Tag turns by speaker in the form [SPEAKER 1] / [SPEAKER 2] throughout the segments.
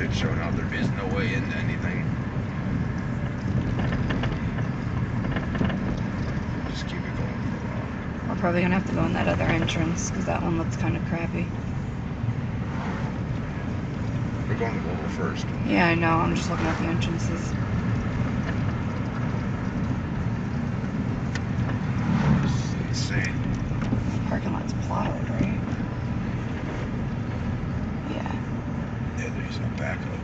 [SPEAKER 1] shit showing out. There is no way into anything. Just keep it going for a while.
[SPEAKER 2] We're probably gonna have to go in that other entrance because that one looks kind of crappy.
[SPEAKER 1] We're going to Global first.
[SPEAKER 2] Yeah, I know. I'm just looking at the entrances.
[SPEAKER 1] This is insane.
[SPEAKER 2] Parking lot's plowed, right? Yeah.
[SPEAKER 1] Yeah, there's no backup.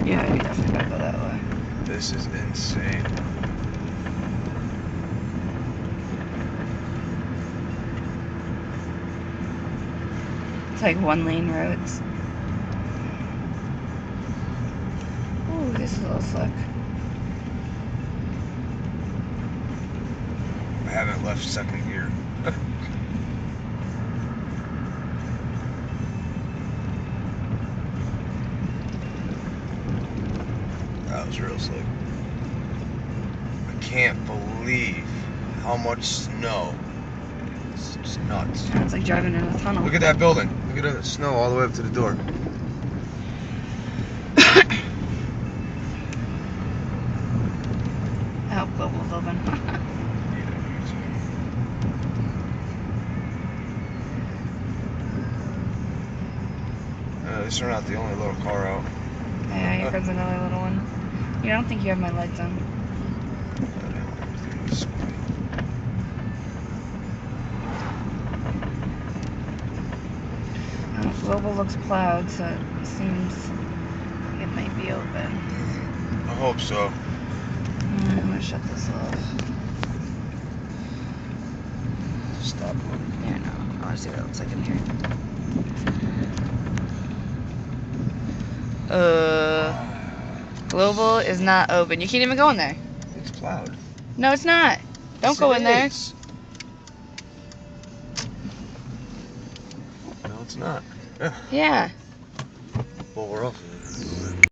[SPEAKER 2] Yeah, you definitely gotta go that way.
[SPEAKER 1] This is insane.
[SPEAKER 2] It's like one lane roads. Ooh, this is a little slick.
[SPEAKER 1] I haven't left second gear. That was real slick. I can't believe how much snow. It's just nuts.
[SPEAKER 2] It's like driving in a tunnel.
[SPEAKER 1] Look at that building. Look at the snow all the way up to the door.
[SPEAKER 2] I hope Global's open.
[SPEAKER 1] These are not the only little car out.
[SPEAKER 2] Yeah, here comes another little one. You don't think you have my lights on? Global looks plowed, so it seems like it might be open.
[SPEAKER 1] I hope so.
[SPEAKER 2] I'm gonna shut this off.
[SPEAKER 1] Stop.
[SPEAKER 2] Yeah, no. I wanna see what it looks like in here. Global is not open. You can't even go in there.
[SPEAKER 1] It's plowed.
[SPEAKER 2] No, it's not. Don't go in there.
[SPEAKER 1] No, it's not.
[SPEAKER 2] Yeah.
[SPEAKER 1] Well, we're off.